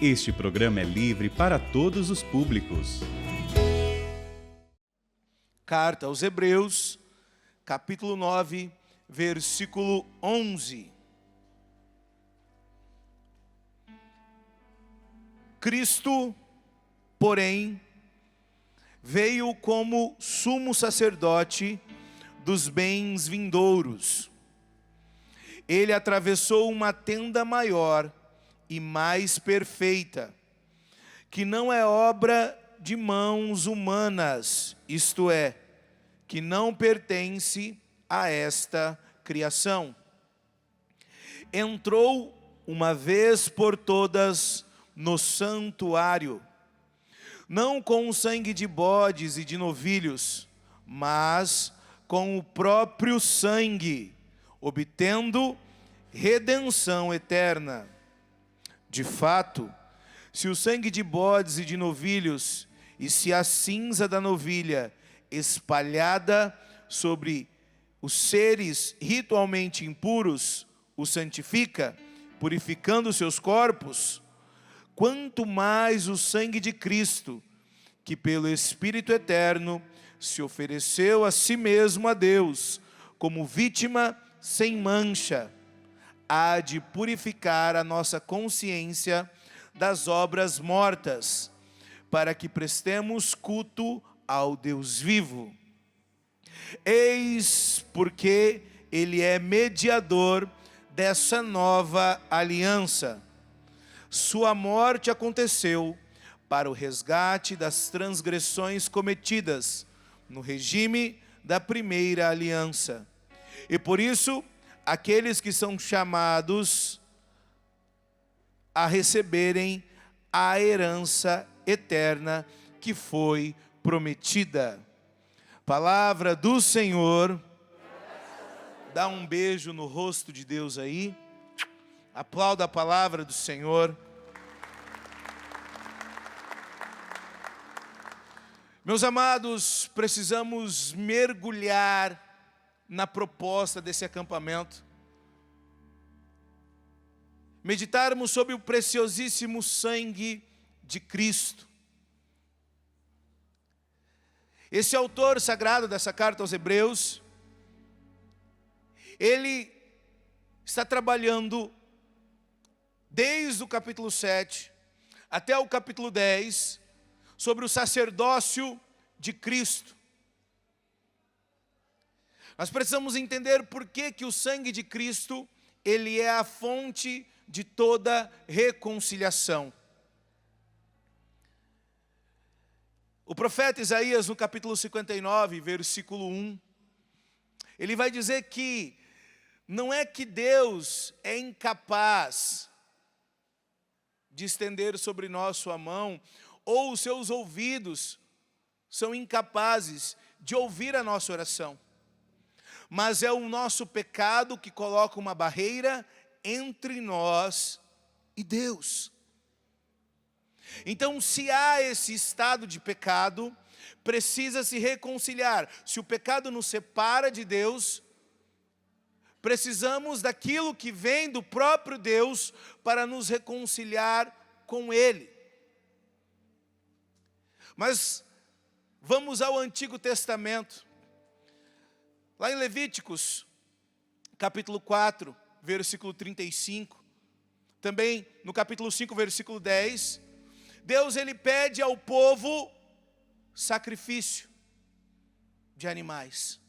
Este programa é livre para todos os públicos. Carta aos Hebreus, capítulo 9, versículo 11. Cristo, porém, veio como sumo sacerdote dos bens vindouros. Ele atravessou uma tenda maior e mais perfeita, que não é obra de mãos humanas, isto é, que não pertence a esta criação. Entrou uma vez por todas no santuário, não com o sangue de bodes e de novilhos, mas com o próprio sangue, obtendo redenção eterna. De fato, se o sangue de bodes e de novilhos, e se a cinza da novilha espalhada sobre os seres ritualmente impuros o santifica, purificando seus corpos, quanto mais o sangue de Cristo, que pelo Espírito Eterno se ofereceu a si mesmo a Deus, como vítima sem mancha, há de purificar a nossa consciência das obras mortas, para que prestemos culto ao Deus vivo. Eis porque Ele é mediador dessa nova aliança. Sua morte aconteceu para o resgate das transgressões cometidas no regime da primeira aliança. E por isso, aqueles que são chamados a receberem a herança eterna que foi prometida. Palavra do Senhor. Dá um beijo no rosto de Deus aí. Aplauda a palavra do Senhor. Meus amados, precisamos mergulhar na proposta desse acampamento, meditarmos sobre o preciosíssimo sangue de Cristo. Esse autor sagrado dessa carta aos Hebreus, ele está trabalhando desde o capítulo 7 até o capítulo 10 sobre o sacerdócio de Cristo. Nós precisamos entender por que o sangue de Cristo, ele é a fonte de toda reconciliação. O profeta Isaías, no capítulo 59, versículo 1, ele vai dizer que não é que Deus é incapaz de estender sobre nós sua mão, ou os seus ouvidos são incapazes de ouvir a nossa oração. Mas é o nosso pecado que coloca uma barreira entre nós e Deus. Então, se há esse estado de pecado, precisa se reconciliar. Se o pecado nos separa de Deus, precisamos daquilo que vem do próprio Deus para nos reconciliar com Ele. Mas vamos ao Antigo Testamento. Lá em Levíticos, capítulo 4, versículo 35, também no capítulo 5, versículo 10, Deus ele pede ao povo sacrifício de animais.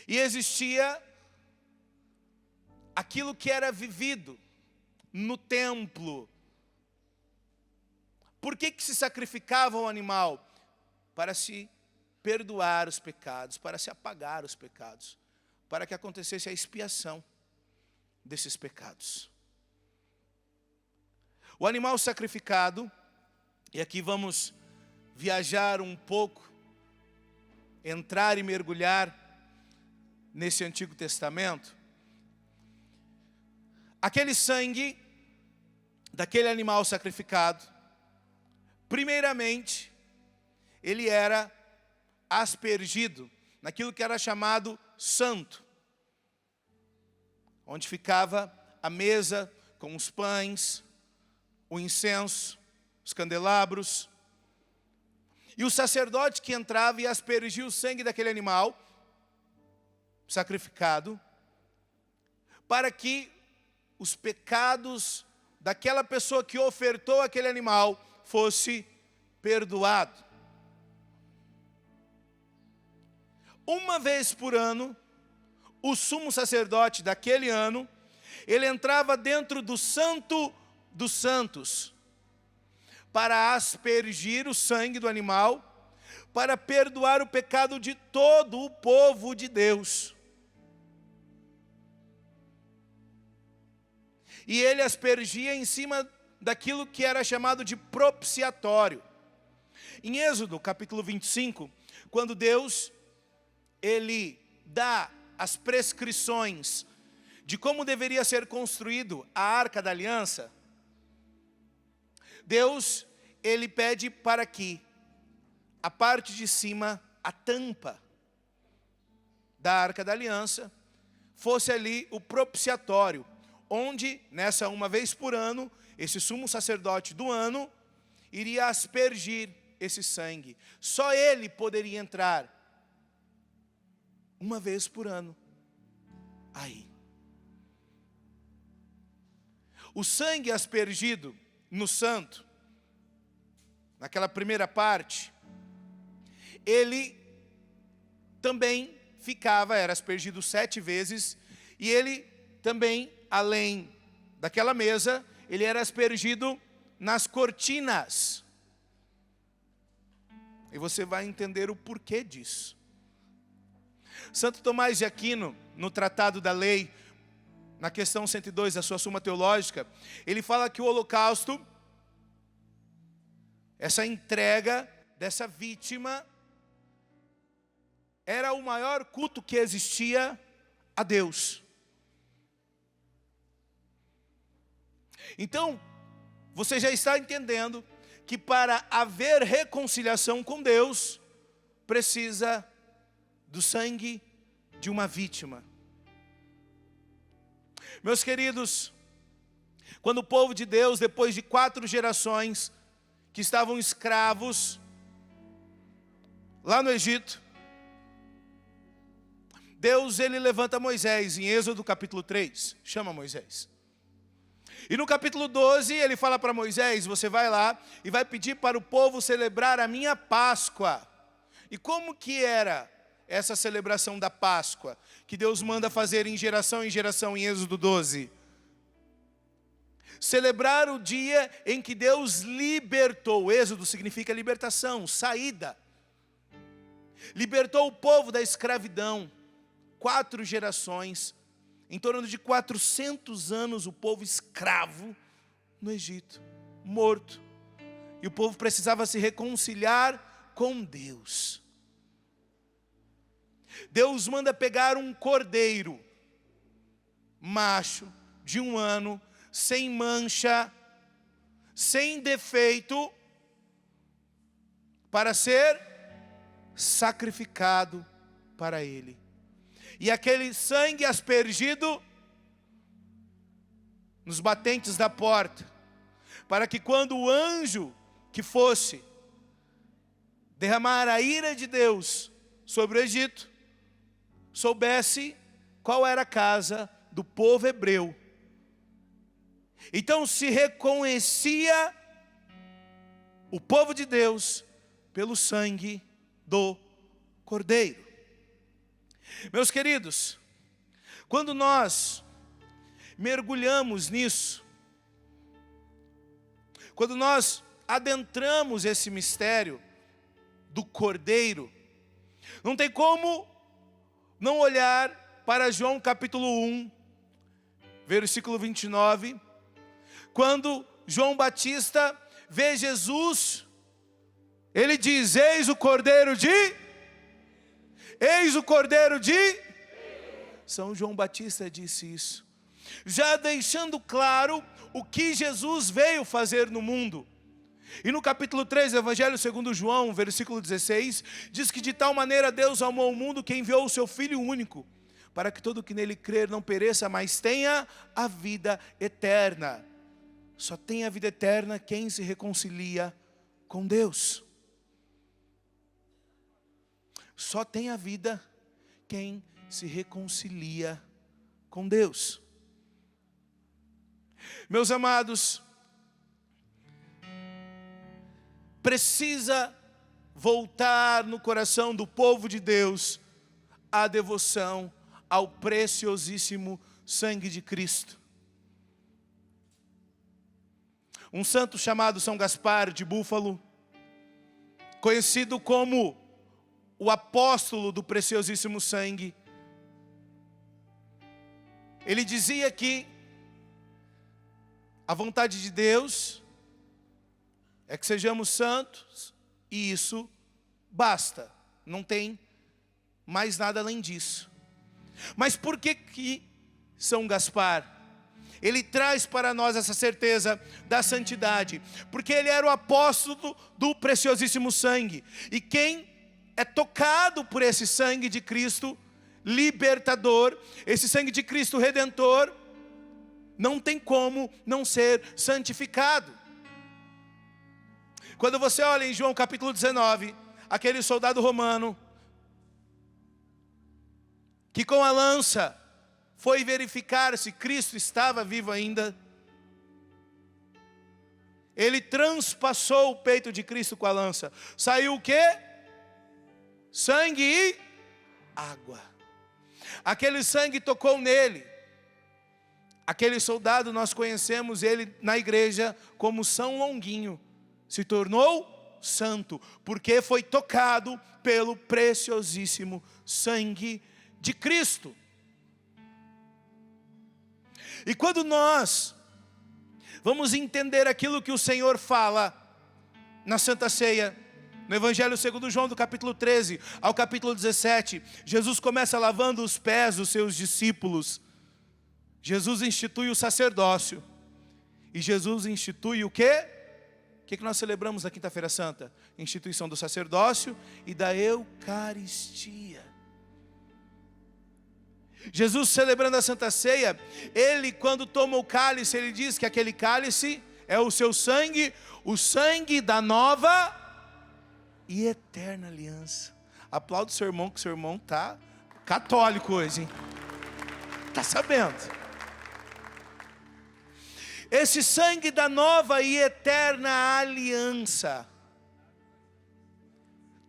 E existia aquilo que era vivido no templo. Por que se sacrificava um animal? Para se perdoar os pecados, para se apagar os pecados, para que acontecesse a expiação desses pecados. O animal sacrificado, e aqui vamos viajar um pouco, entrar e mergulhar nesse Antigo Testamento. Aquele sangue daquele animal sacrificado, primeiramente, ele era aspergido naquilo que era chamado santo, onde ficava a mesa com os pães, o incenso, os candelabros. E o sacerdote que entrava e aspergia o sangue daquele animal sacrificado, para que os pecados daquela pessoa que ofertou aquele animal fosse perdoado. Uma vez por ano, o sumo sacerdote daquele ano, ele entrava dentro do Santo dos Santos, para aspergir o sangue do animal, para perdoar o pecado de todo o povo de Deus. E ele aspergia em cima daquilo que era chamado de propiciatório. Em Êxodo, capítulo 25, quando Deus, ele dá as prescrições de como deveria ser construído a Arca da Aliança, Deus, ele pede para que a parte de cima, a tampa da Arca da Aliança, fosse ali o propiciatório, onde, nessa uma vez por ano, esse sumo sacerdote do ano iria aspergir esse sangue. Só ele poderia entrar uma vez por ano aí. O sangue aspergido no santo, naquela primeira parte, ele também era aspergido 7 vezes, e ele também, além daquela mesa, ele era aspergido nas cortinas. E você vai entender o porquê disso. Santo Tomás de Aquino, no Tratado da Lei, na questão 102 da sua Suma Teológica, ele fala que o holocausto, essa entrega dessa vítima, era o maior culto que existia a Deus. Então, você já está entendendo que para haver reconciliação com Deus, precisa do sangue de uma vítima. Meus queridos, quando o povo de Deus, depois de 4 gerações que estavam escravos lá no Egito, Deus, ele levanta Moisés em Êxodo capítulo 3, chama Moisés. E no capítulo 12 ele fala para Moisés: você vai lá e vai pedir para o povo celebrar a minha Páscoa. E como que era essa celebração da Páscoa, que Deus manda fazer em geração em Êxodo 12? Celebrar o dia em que Deus libertou. Êxodo significa libertação, saída. Libertou o povo da escravidão. 4 gerações, em torno de 400 anos, o povo escravo no Egito, morto. E o povo precisava se reconciliar com Deus. Deus manda pegar um cordeiro, macho, de 1 ano, sem mancha, sem defeito, para ser sacrificado para ele. E aquele sangue aspergido nos batentes da porta, para que quando o anjo que fosse derramar a ira de Deus sobre o Egito, soubesse qual era a casa do povo hebreu. Então se reconhecia o povo de Deus pelo sangue do cordeiro. Meus queridos, quando nós mergulhamos nisso, quando nós adentramos esse mistério do cordeiro, não tem como não olhar para João capítulo 1, versículo 29, quando João Batista vê Jesus, ele diz: eis o cordeiro de... Eis o cordeiro de... São João Batista disse isso, já deixando claro o que Jesus veio fazer no mundo. E no capítulo 3 do Evangelho segundo João, versículo 16, diz que de tal maneira Deus amou o mundo que enviou o seu Filho único, para que todo que nele crer não pereça, mas tenha a vida eterna. Só tem a vida eterna quem se reconcilia com Deus. Só tem a vida quem se reconcilia com Deus. Meus amados, precisa voltar no coração do povo de Deus a devoção ao preciosíssimo sangue de Cristo. Um santo chamado São Gaspar de Búfalo, conhecido como o apóstolo do preciosíssimo sangue, ele dizia que a vontade de Deus é que sejamos santos e isso basta, não tem mais nada além disso. Mas por que São Gaspar, ele traz para nós essa certeza da santidade? Porque ele era o apóstolo do preciosíssimo sangue. E quem é tocado por esse sangue de Cristo libertador, esse sangue de Cristo redentor, não tem como não ser santificado. Quando você olha em João capítulo 19, aquele soldado romano que com a lança foi verificar se Cristo estava vivo ainda, ele transpassou o peito de Cristo com a lança. Saiu o quê? Sangue e água. Aquele sangue tocou nele. Aquele soldado, nós conhecemos ele na igreja como São Longuinho. Se tornou santo, porque foi tocado pelo preciosíssimo sangue de Cristo. E quando nós vamos entender aquilo que o Senhor fala na Santa Ceia, no Evangelho segundo João, do capítulo 13 ao capítulo 17, Jesus começa lavando os pés dos seus discípulos. Jesus institui o sacerdócio. E Jesus institui o quê? O que nós celebramos na Quinta-feira Santa? Instituição do sacerdócio e da Eucaristia. Jesus, celebrando a Santa Ceia, ele, quando toma o cálice, ele diz que aquele cálice é o seu sangue, o sangue da nova e eterna aliança. Aplauda o seu irmão, que o seu irmão está católico hoje, hein? Está sabendo? Esse sangue da nova e eterna aliança.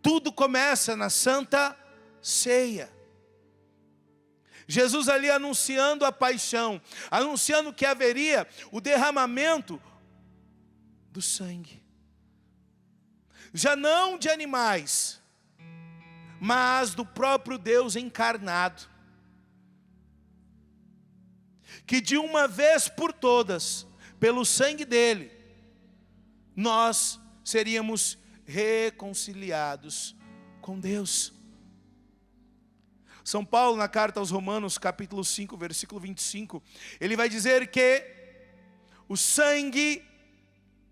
Tudo começa na Santa Ceia. Jesus ali anunciando a paixão, anunciando que haveria o derramamento do sangue. Já não de animais, mas do próprio Deus encarnado. Que de uma vez por todas, pelo sangue dele, nós seríamos reconciliados com Deus. São Paulo, na carta aos Romanos, capítulo 5, versículo 25, ele vai dizer que o sangue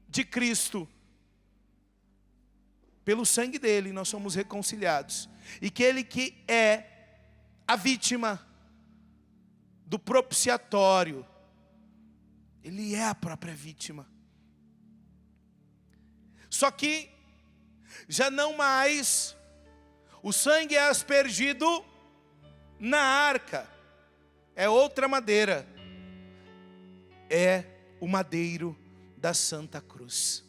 de Cristo, pelo sangue dele nós somos reconciliados, e que ele que é a vítima do propiciatório, ele é a própria vítima. Só que já não mais o sangue é aspergido na arca, é outra madeira, é o madeiro da Santa Cruz.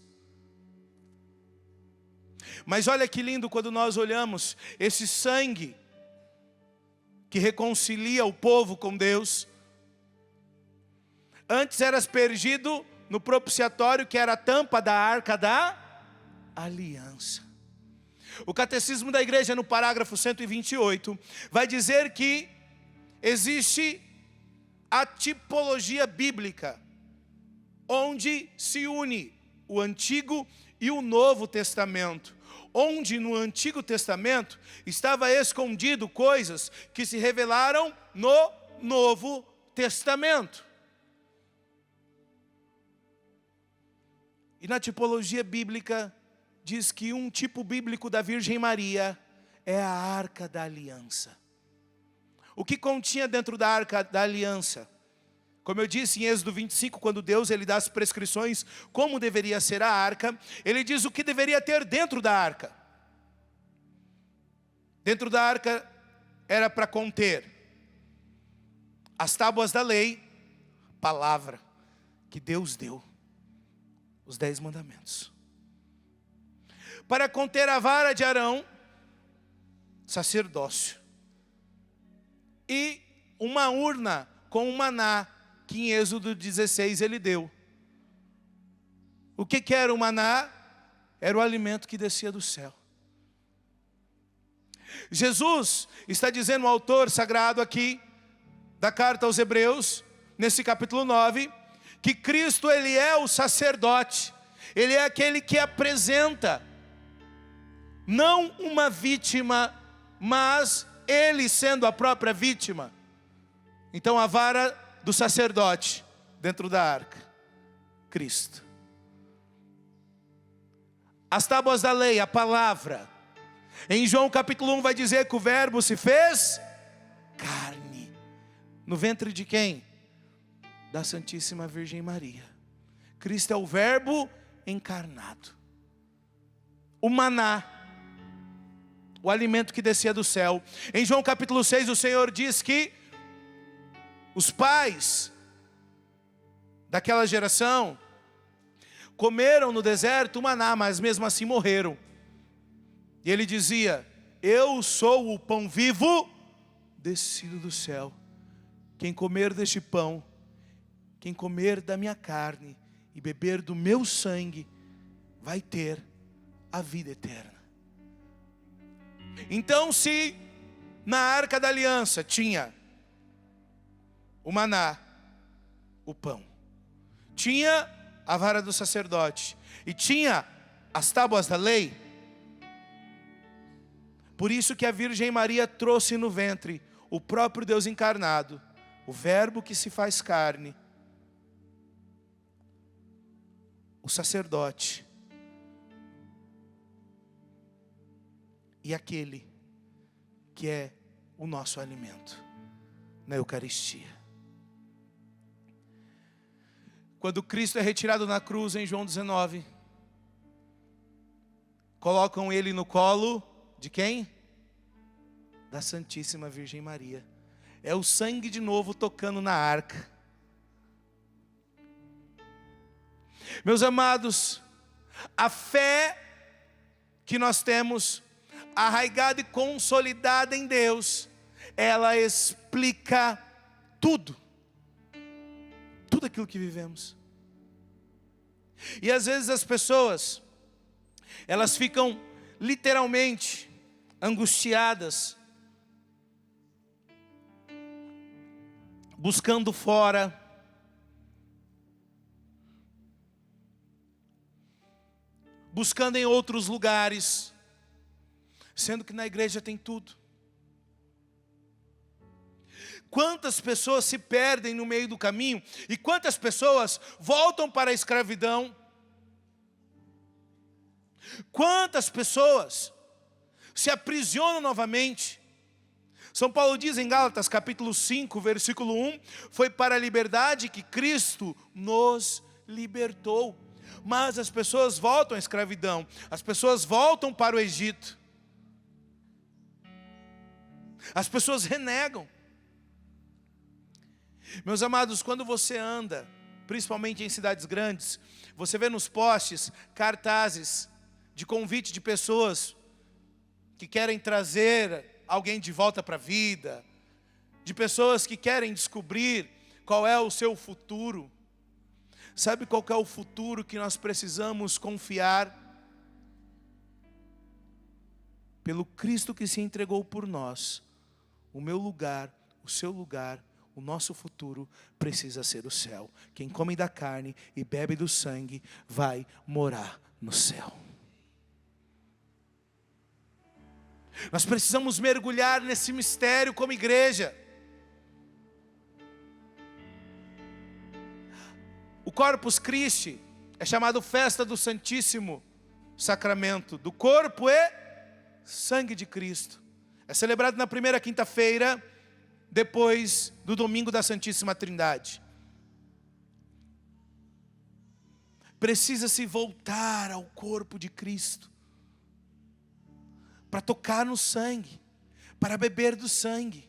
Mas olha que lindo quando nós olhamos esse sangue que reconcilia o povo com Deus. Antes era aspergido no propiciatório, que era a tampa da arca da aliança. O catecismo da igreja, no parágrafo 128, vai dizer que existe a tipologia bíblica, onde se une o Antigo e o Novo Testamento. Onde no Antigo Testamento estava escondido coisas que se revelaram no Novo Testamento. E na tipologia bíblica diz que um tipo bíblico da Virgem Maria é a Arca da Aliança. O que continha dentro da arca da aliança? Como eu disse em Êxodo 25, quando Deus ele dá as prescrições como deveria ser a arca, ele diz o que deveria ter dentro da arca. Dentro da arca era para conter as tábuas da lei, palavra que Deus deu, os 10 mandamentos. Para conter a vara de Arão, sacerdócio. E uma urna com o maná, que em Êxodo 16 ele deu. O que era o maná? Era o alimento que descia do céu. Jesus está dizendo, o autor sagrado aqui, da carta aos Hebreus, nesse capítulo 9, que Cristo ele é o sacerdote. Ele é aquele que apresenta, não uma vítima, mas ele sendo a própria vítima. Então a vara do sacerdote dentro da arca, Cristo. As tábuas da lei, a palavra. Em João capítulo 1 vai dizer que o verbo se fez carne. No ventre de quem? Da Santíssima Virgem Maria. Cristo é o verbo encarnado. O maná, o alimento que descia do céu. Em João capítulo 6 o Senhor diz que os pais daquela geração comeram no deserto o maná, mas mesmo assim morreram. E ele dizia, eu sou o pão vivo descido do céu. Quem comer deste pão, quem comer da minha carne e beber do meu sangue, vai ter a vida eterna. Então, se na arca da aliança tinha o maná, o pão, tinha a vara do sacerdote e tinha as tábuas da lei, por isso que a Virgem Maria trouxe no ventre o próprio Deus encarnado, o verbo que se faz carne, o sacerdote e aquele que é o nosso alimento na Eucaristia. Quando Cristo é retirado na cruz em João 19, colocam ele no colo de quem? Da Santíssima Virgem Maria. É o sangue de novo tocando na arca. Meus amados, a fé que nós temos, arraigada e consolidada em Deus, ela explica tudo. Tudo aquilo que vivemos. E às vezes as pessoas, elas ficam literalmente angustiadas, buscando fora, buscando em outros lugares, sendo que na igreja tem tudo. Quantas pessoas se perdem no meio do caminho e quantas pessoas voltam para a escravidão? Quantas pessoas se aprisionam novamente? São Paulo diz em Gálatas capítulo 5, versículo 1, foi para a liberdade que Cristo nos libertou. Mas as pessoas voltam à escravidão, as pessoas voltam para o Egito, as pessoas renegam. Meus amados, quando você anda, principalmente em cidades grandes, você vê nos postes cartazes de convite de pessoas que querem trazer alguém de volta para a vida, de pessoas que querem descobrir qual é o seu futuro. Sabe qual é o futuro que nós precisamos confiar? Pelo Cristo que se entregou por nós, o meu lugar, o seu lugar, o nosso futuro precisa ser o céu. Quem come da carne e bebe do sangue vai morar no céu. Nós precisamos mergulhar nesse mistério como igreja. O Corpus Christi é chamado festa do Santíssimo Sacramento, do corpo e sangue de Cristo. É celebrado na primeira quinta-feira depois do domingo da Santíssima Trindade. Precisa se voltar ao corpo de Cristo, para tocar no sangue, para beber do sangue.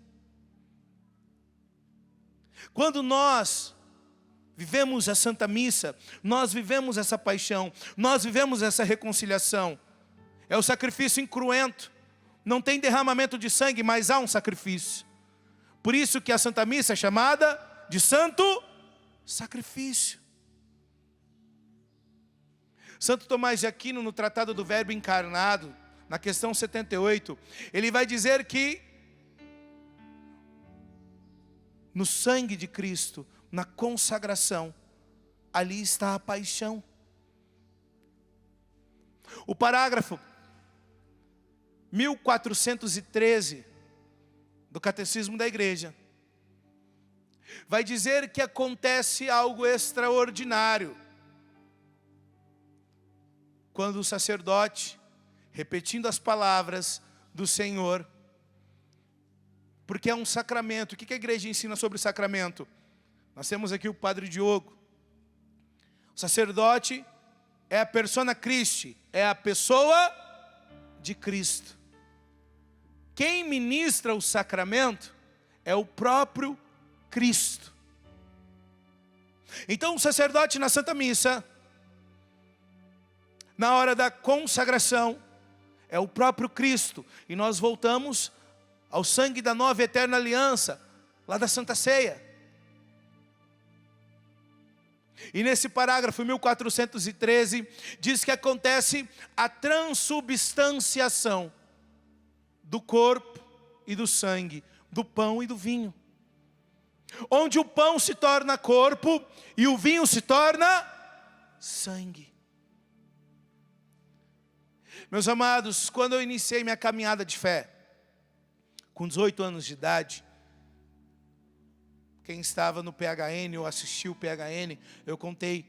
Quando nós vivemos a Santa Missa, nós vivemos essa paixão, nós vivemos essa reconciliação. É o sacrifício incruento. Não tem derramamento de sangue, mas há um sacrifício. Por isso que a Santa Missa é chamada de Santo Sacrifício. Santo Tomás de Aquino, no Tratado do Verbo Encarnado, na questão 78, ele vai dizer que no sangue de Cristo, na consagração, ali está a paixão. O parágrafo 1413 do Catecismo da Igreja vai dizer que acontece algo extraordinário quando o sacerdote, repetindo as palavras do Senhor, porque é um sacramento. O que a igreja ensina sobre o sacramento? Nós temos aqui o Padre Diogo. O sacerdote é a persona Christi, é a pessoa de Cristo. Quem ministra o sacramento é o próprio Cristo. Então o sacerdote na Santa Missa, na hora da consagração, é o próprio Cristo. E nós voltamos ao sangue da nova e eterna aliança, lá da Santa Ceia. E nesse parágrafo 1413, diz que acontece a transubstanciação do corpo e do sangue, do pão e do vinho. Onde o pão se torna corpo e o vinho se torna sangue. Meus amados, quando eu iniciei minha caminhada de fé, com 18 anos de idade, quem estava no PHN ou assistiu o PHN, eu contei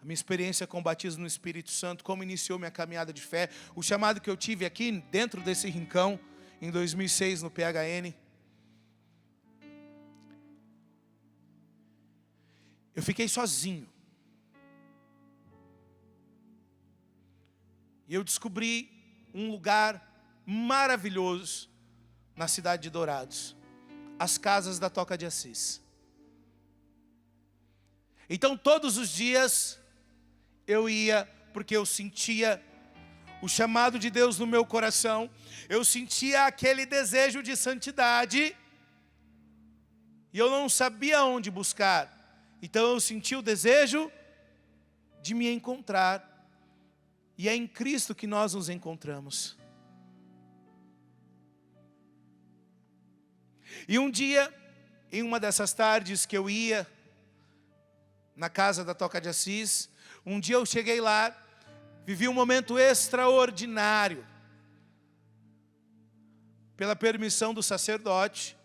a minha experiência com o batismo no Espírito Santo, como iniciou minha caminhada de fé, o chamado que eu tive aqui dentro desse rincão, em 2006 no PHN. Eu fiquei sozinho. E eu descobri um lugar maravilhoso na cidade de Dourados, as casas da Toca de Assis. Então todos os dias eu ia, porque eu sentia o chamado de Deus no meu coração, eu sentia aquele desejo de santidade, e eu não sabia onde buscar. Então eu senti o desejo de me encontrar, e é em Cristo que nós nos encontramos. E um dia, em uma dessas tardes que eu ia na casa da Toca de Assis, um dia eu cheguei lá, vivi um momento extraordinário. Pela permissão do sacerdote,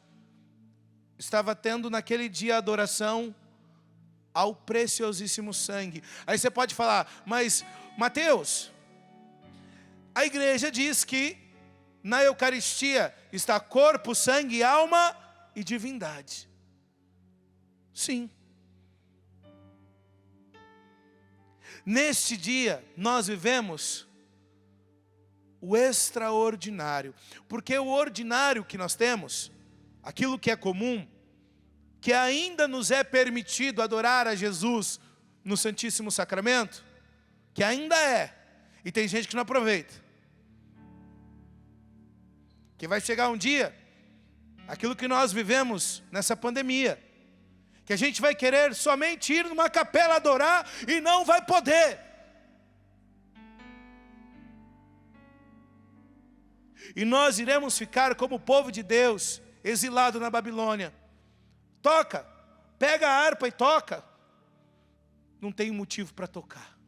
estava tendo naquele dia a adoração ao preciosíssimo sangue. Aí você pode falar, mas Mateus, a igreja diz que na Eucaristia está corpo, sangue, alma e divindade. Sim. Neste dia nós vivemos o extraordinário, porque o ordinário que nós temos, aquilo que é comum, que ainda nos é permitido adorar a Jesus no Santíssimo Sacramento, que ainda é, e tem gente que não aproveita, que vai chegar um dia, aquilo que nós vivemos nessa pandemia, que a gente vai querer somente ir numa capela adorar e não vai poder. E nós iremos ficar como o povo de Deus, exilado na Babilônia. Toca, pega a harpa e toca. Não tem motivo para tocar.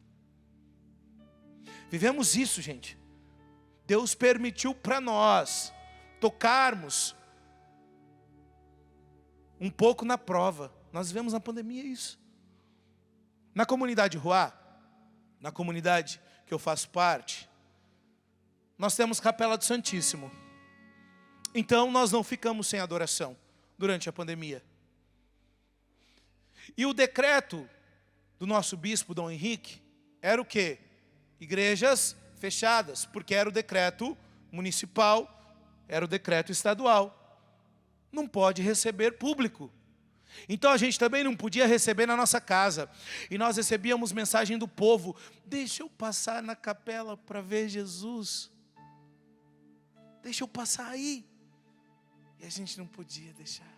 Vivemos isso, gente. Deus permitiu para nós tocarmos um pouco na prova. Nós vivemos na pandemia isso. Na comunidade Ruá, na comunidade que eu faço parte, nós temos Capela do Santíssimo. Então nós não ficamos sem adoração. durante a pandemia. E o decreto do nosso bispo, Dom Henrique, era o quê? Igrejas fechadas, porque era o decreto municipal, era o decreto estadual. Não pode receber público. Então a gente também não podia receber na nossa casa. E nós recebíamos mensagem do povo: deixa eu passar na capela para ver Jesus. Deixa eu passar aí. E a gente não podia deixar.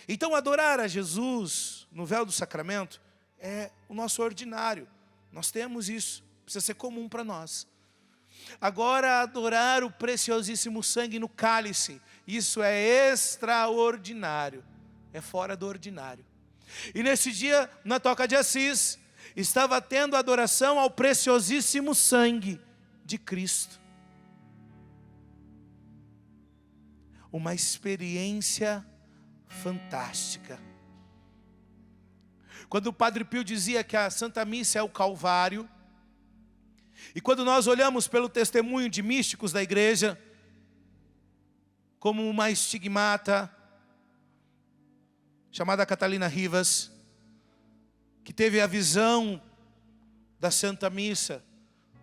Então adorar a Jesus no véu do sacramento é o nosso ordinário. Nós temos isso, precisa ser comum para nós. Agora, adorar o preciosíssimo sangue no cálice, isso é extraordinário, é fora do ordinário. E nesse dia, na Toca de Assis, estava tendo adoração ao preciosíssimo sangue de Cristo. Uma experiência fantástica. Quando o Padre Pio dizia que a Santa Missa é o Calvário, e quando nós olhamos pelo testemunho de místicos da igreja, como uma estigmata, chamada Catalina Rivas, que teve a visão da Santa Missa,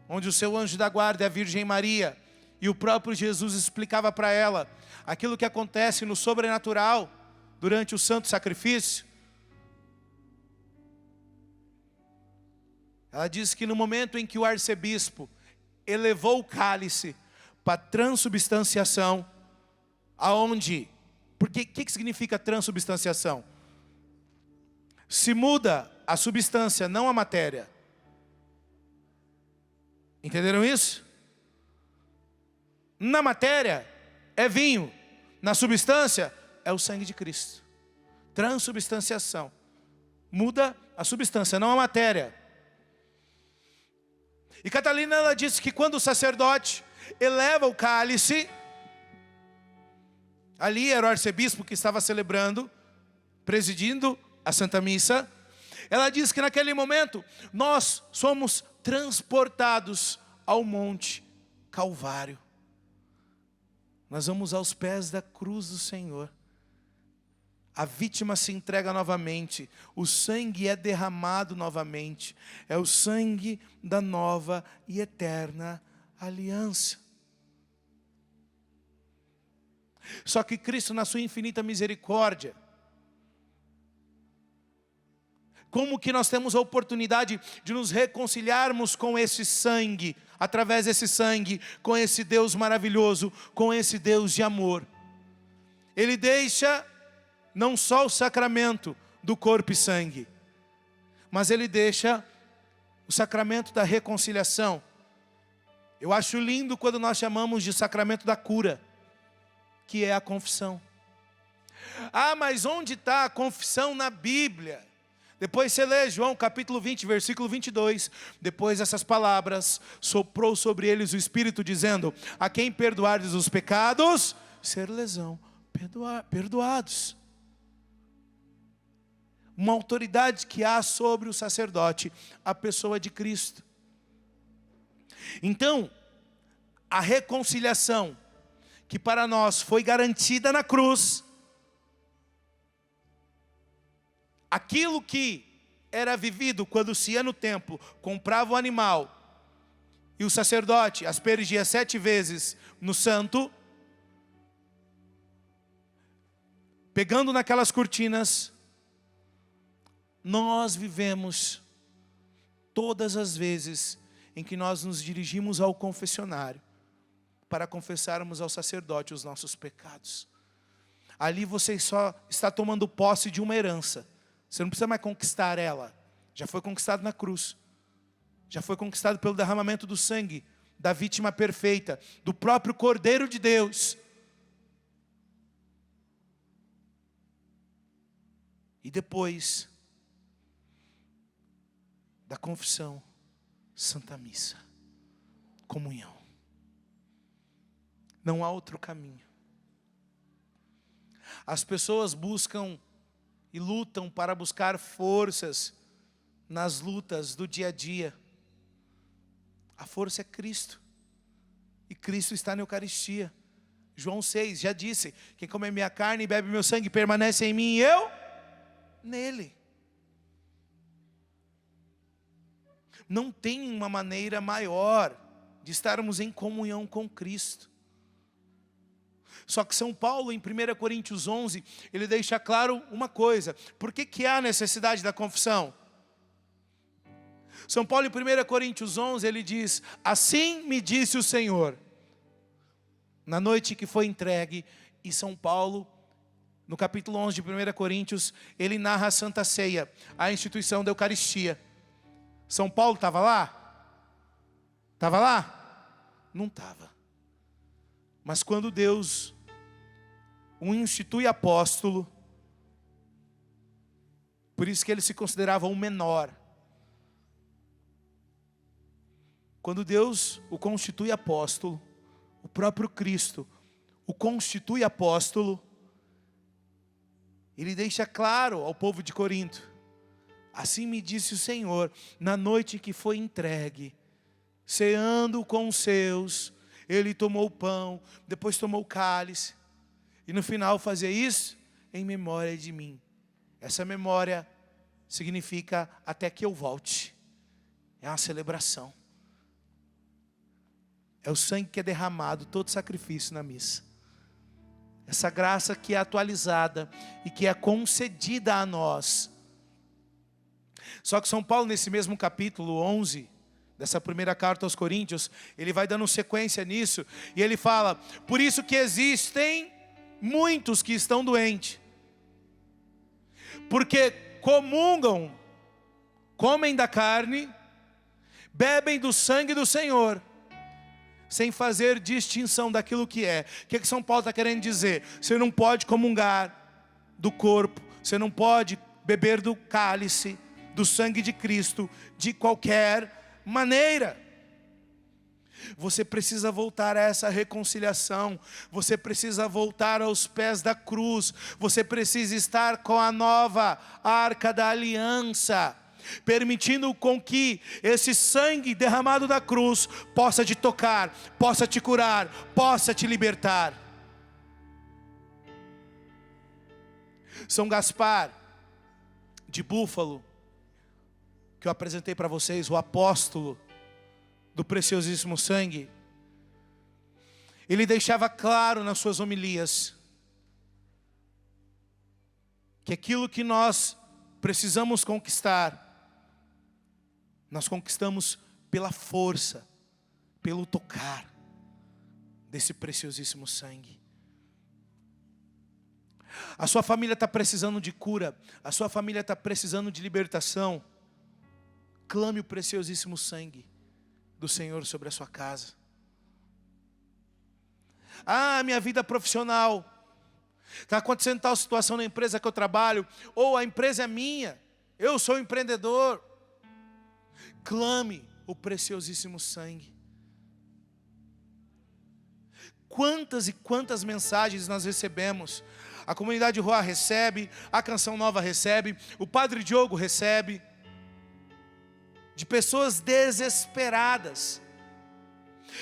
onde o seu anjo da guarda é a Virgem Maria, e o próprio Jesus explicava para ela aquilo que acontece no sobrenatural durante o santo sacrifício. Ela diz que no momento em que o arcebispo elevou o cálice para transubstanciação, aonde, porque o que significa transubstanciação? Se muda a substância, não a matéria. Entenderam isso? Na matéria é vinho, na substância é o sangue de Cristo. Transubstanciação. Muda a substância, não a matéria. E Catalina, ela disse que quando o sacerdote eleva o cálice, ali era o arcebispo que estava celebrando, presidindo a Santa Missa, ela diz que naquele momento nós somos transportados ao Monte Calvário. Nós vamos aos pés da cruz do Senhor. A vítima se entrega novamente, o sangue é derramado novamente, é o sangue da nova e eterna aliança. Só que Cristo, na sua infinita misericórdia, como que nós temos a oportunidade de nos reconciliarmos com esse sangue, através desse sangue, com esse Deus maravilhoso, com esse Deus de amor? Ele deixa não só o sacramento do corpo e sangue, mas ele deixa o sacramento da reconciliação. Eu acho lindo quando nós chamamos de sacramento da cura, que é a confissão. Ah, mas onde está a confissão na Bíblia? Depois você lê João capítulo 20, versículo 22. Depois essas palavras, soprou sobre eles o Espírito, dizendo: a quem perdoardes os pecados, ser-lhes-ão perdoados. Uma autoridade que há sobre o sacerdote, a pessoa de Cristo. Então, a reconciliação, que para nós foi garantida na cruz, aquilo que era vivido quando se ia no templo, comprava o animal, e o sacerdote aspergia 7 vezes no santo, pegando naquelas cortinas, nós vivemos todas as vezes em que nós nos dirigimos ao confessionário para confessarmos ao sacerdote os nossos pecados. Ali você só está tomando posse de uma herança. Você não precisa mais conquistar ela. Já foi conquistado na cruz. Já foi conquistado pelo derramamento do sangue da vítima perfeita, do próprio Cordeiro de Deus. E depois da confissão, Santa Missa, comunhão. Não há outro caminho. As pessoas buscam e lutam para buscar forças nas lutas do dia a dia. A força é Cristo. E Cristo está na Eucaristia. João 6 já disse: quem come minha carne e bebe meu sangue permanece em mim e eu nele. Não tem uma maneira maior de estarmos em comunhão com Cristo. Só que São Paulo, em 1 Coríntios 11, ele deixa claro uma coisa: por que há necessidade da confissão? São Paulo, em 1 Coríntios 11, ele diz: assim me disse o Senhor, na noite que foi entregue. E São Paulo, no capítulo 11 de 1 Coríntios, ele narra a Santa Ceia, a instituição da Eucaristia. São Paulo estava lá? Estava lá? Não estava. Mas quando Deus o institui apóstolo, por isso que ele se considerava um menor. Quando Deus o constitui apóstolo, o próprio Cristo o constitui apóstolo, ele deixa claro ao povo de Corinto: assim me disse o Senhor, na noite que foi entregue, ceando com os seus, ele tomou o pão, depois tomou o cálice, e no final fazia isso em memória de mim. Essa memória significa até que eu volte. É uma celebração. É o sangue que é derramado, todo sacrifício na missa. Essa graça que é atualizada e que é concedida a nós. Só que São Paulo, nesse mesmo capítulo 11, dessa primeira carta aos Coríntios, ele vai dando sequência nisso, e ele fala: por isso que existem muitos que estão doentes, porque comungam, comem da carne, bebem do sangue do Senhor, sem fazer distinção daquilo que é. O que São Paulo está querendo dizer? Você não pode comungar do corpo, você não pode beber do cálice, do sangue de Cristo, de qualquer maneira. Você precisa voltar a essa reconciliação, você precisa voltar aos pés da cruz, você precisa estar com a nova arca da aliança, permitindo com que esse sangue derramado da cruz possa te tocar, possa te curar, possa te libertar. São Gaspar de Búfalo, que eu apresentei para vocês, o apóstolo do preciosíssimo sangue, ele deixava claro nas suas homilias que aquilo que nós precisamos conquistar, nós conquistamos pela força, pelo tocar desse preciosíssimo sangue. A sua família está precisando de cura, a sua família está precisando de libertação. Clame o preciosíssimo sangue do Senhor sobre a sua casa. Minha vida profissional, está acontecendo tal situação na empresa que eu trabalho, ou a empresa é minha, eu sou empreendedor. Clame o preciosíssimo sangue. Quantas e quantas mensagens nós recebemos. A comunidade Rua recebe, a Canção Nova recebe, o Padre Diogo recebe, de pessoas desesperadas.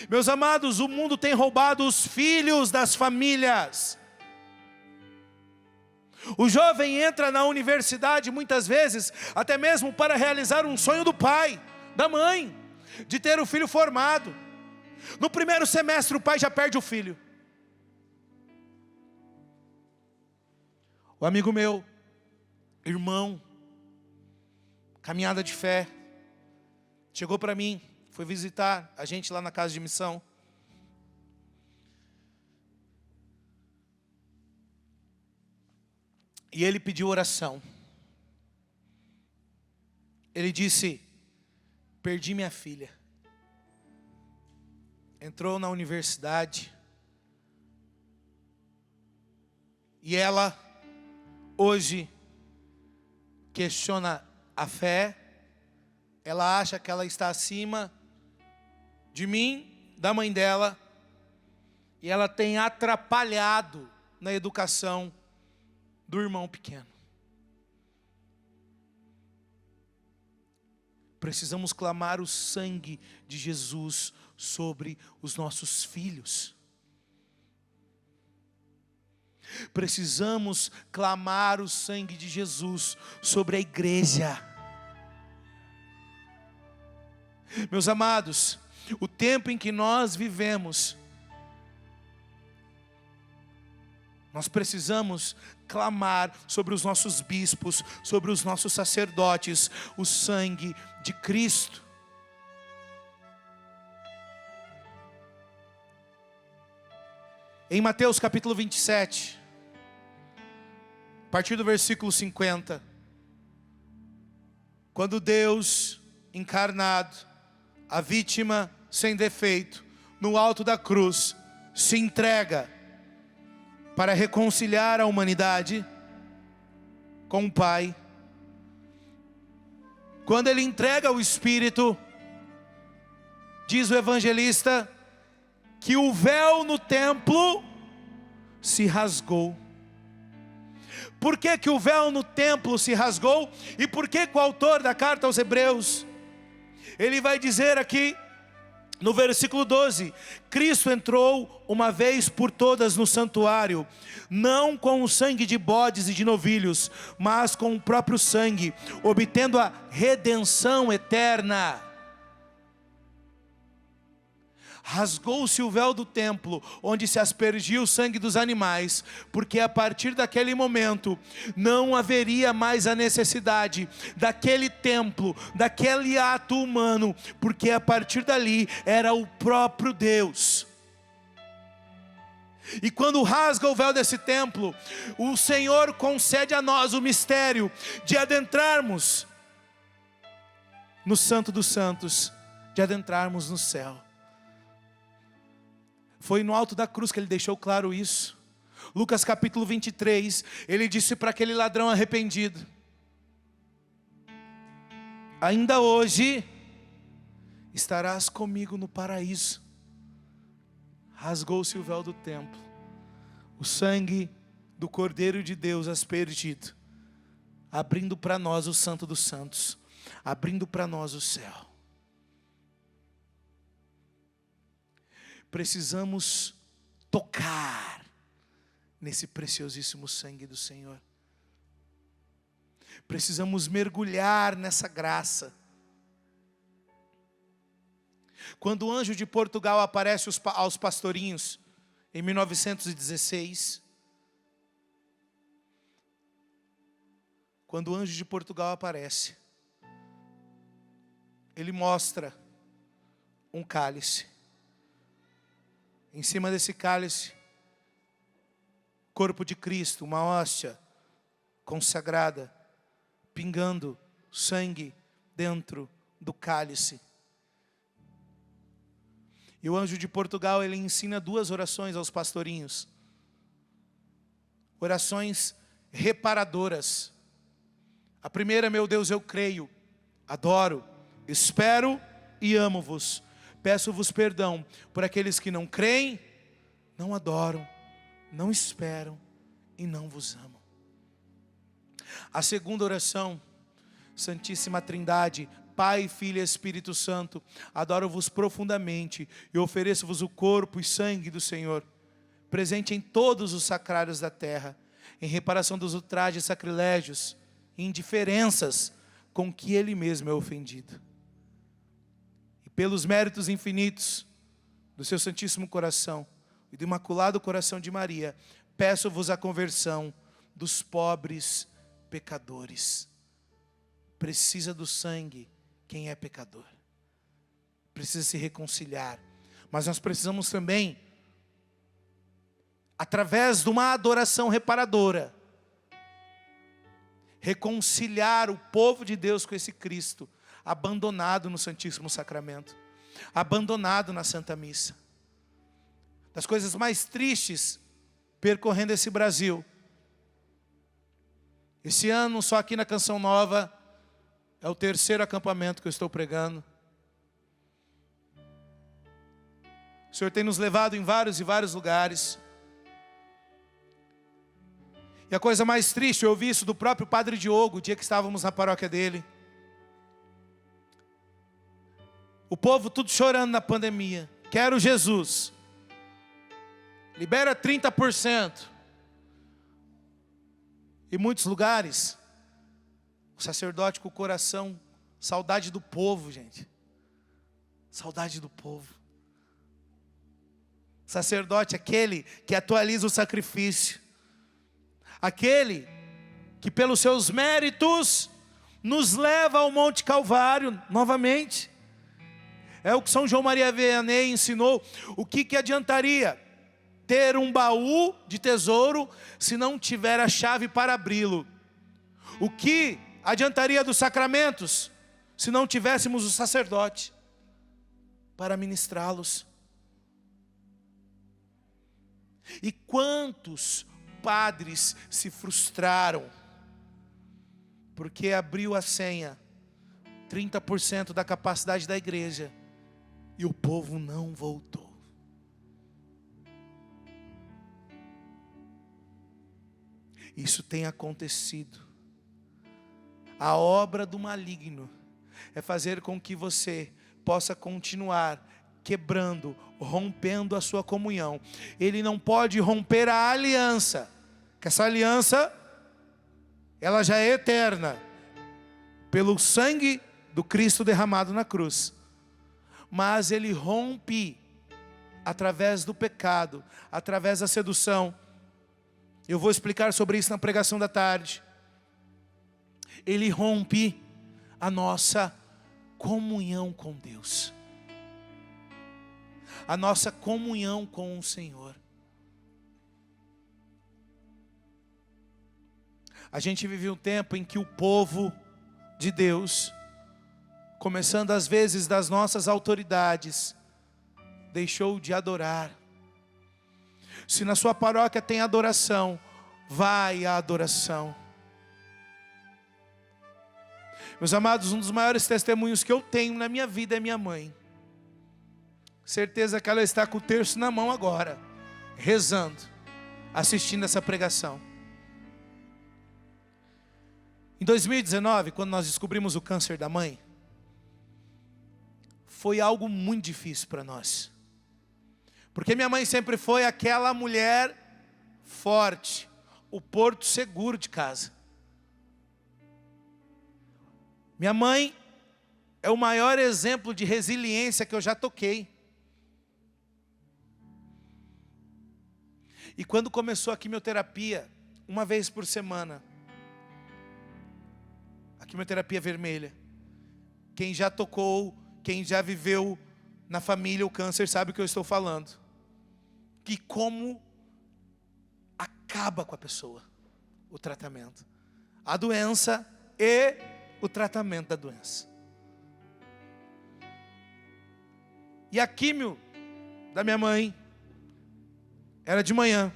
Meus amados, o mundo tem roubado os filhos das famílias. O jovem entra na universidade muitas vezes, até mesmo para realizar um sonho do pai, da mãe, de ter o filho formado. No primeiro semestre o pai já perde o filho. O amigo meu, irmão, caminhada de fé, chegou para mim, foi visitar a gente lá na casa de missão. E ele pediu oração. Ele disse: perdi minha filha. Entrou na universidade. E ela, hoje, questiona a fé. Ela acha que ela está acima de mim, da mãe dela. E ela tem atrapalhado na educação do irmão pequeno. Precisamos clamar o sangue de Jesus sobre os nossos filhos. Precisamos clamar o sangue de Jesus sobre a igreja. Meus amados, o tempo em que nós vivemos, nós precisamos clamar sobre os nossos bispos, sobre os nossos sacerdotes, o sangue de Cristo. Em Mateus capítulo 27, a partir do versículo 50, quando Deus encarnado, a vítima sem defeito, no alto da cruz, se entrega para reconciliar a humanidade com o Pai. Quando Ele entrega o Espírito, diz o evangelista, que o véu no templo se rasgou. Por que que o véu no templo se rasgou? E por que o autor da carta aos Hebreus, ele vai dizer aqui, no versículo 12, Cristo entrou uma vez por todas no santuário, não com o sangue de bodes e de novilhos, mas com o próprio sangue, obtendo a redenção eterna. Rasgou-se o véu do templo, onde se aspergia o sangue dos animais, porque a partir daquele momento, não haveria mais a necessidade daquele templo, daquele ato humano, porque a partir dali, era o próprio Deus. E quando rasga o véu desse templo, o Senhor concede a nós o mistério de adentrarmos no Santo dos Santos, de adentrarmos no céu. Foi no alto da cruz que Ele deixou claro isso. Lucas capítulo 23, Ele disse para aquele ladrão arrependido: ainda hoje estarás comigo no paraíso. Rasgou-se o véu do templo, o sangue do Cordeiro de Deus aspergido, abrindo para nós o Santo dos Santos, abrindo para nós o céu. Precisamos tocar nesse preciosíssimo sangue do Senhor. Precisamos mergulhar nessa graça. Quando o anjo de Portugal aparece aos pastorinhos, em 1916, quando o anjo de Portugal aparece, ele mostra um cálice. Em cima desse cálice, corpo de Cristo, uma hóstia consagrada, pingando sangue dentro do cálice. E o anjo de Portugal, ele ensina 2 orações aos pastorinhos. Orações reparadoras. A primeira: meu Deus, eu creio, adoro, espero e amo-vos. Peço-vos perdão por aqueles que não creem, não adoram, não esperam e não vos amam. A segunda oração: Santíssima Trindade, Pai, Filho e Espírito Santo, adoro-vos profundamente e ofereço-vos o corpo e sangue do Senhor, presente em todos os sacrários da terra, em reparação dos ultrajes, sacrilégios e indiferenças com que Ele mesmo é ofendido. Pelos méritos infinitos do seu Santíssimo Coração e do Imaculado Coração de Maria, peço-vos a conversão dos pobres pecadores. Precisa do sangue quem é pecador. Precisa se reconciliar. Mas nós precisamos também, através de uma adoração reparadora, reconciliar o povo de Deus com esse Cristo abandonado no Santíssimo Sacramento, abandonado na Santa Missa. Das coisas mais tristes percorrendo esse Brasil, esse ano só aqui na Canção Nova é o 3º acampamento que eu estou pregando. O Senhor tem nos levado em vários e vários lugares. E a coisa mais triste, eu ouvi isso do próprio Padre Diogo, o dia que estávamos na paróquia dele. O povo tudo chorando na pandemia. Quero Jesus. Libera 30%. Em muitos lugares, o sacerdote com o coração, saudade do povo, gente. Saudade do povo. Sacerdote, aquele que atualiza o sacrifício. Aquele que pelos seus méritos nos leva ao Monte Calvário novamente. É o que São João Maria Vianney ensinou. O que adiantaria ter um baú de tesouro se não tiver a chave para abri-lo? O que adiantaria dos sacramentos se não tivéssemos o sacerdote para ministrá-los? E quantos padres se frustraram porque abriu a senha, 30% da capacidade da igreja, e o povo não voltou. Isso tem acontecido. A obra do maligno é fazer com que você possa continuar quebrando, rompendo a sua comunhão. Ele não pode romper a aliança, que essa aliança, ela já é eterna, pelo sangue do Cristo derramado na cruz. Mas ele rompe através do pecado, através da sedução. Eu vou explicar sobre isso na pregação da tarde. Ele rompe a nossa comunhão com Deus, a nossa comunhão com o Senhor. A gente vive um tempo em que o povo de Deus, começando às vezes das nossas autoridades, deixou de adorar. Se na sua paróquia tem adoração, vai à adoração. Meus amados, um dos maiores testemunhos que eu tenho na minha vida é minha mãe. Certeza que ela está com o terço na mão agora, rezando, assistindo essa pregação. Em 2019, quando nós descobrimos o câncer da mãe, foi algo muito difícil para nós. Porque minha mãe sempre foi aquela mulher forte, o porto seguro de casa. Minha mãe é o maior exemplo de resiliência que eu já toquei. E quando começou a quimioterapia, uma vez por semana, a quimioterapia vermelha, quem já tocou, quem já viveu na família o câncer sabe o que eu estou falando. Que como acaba com a pessoa o tratamento, a doença e o tratamento da doença. E a químio da minha mãe era de manhã.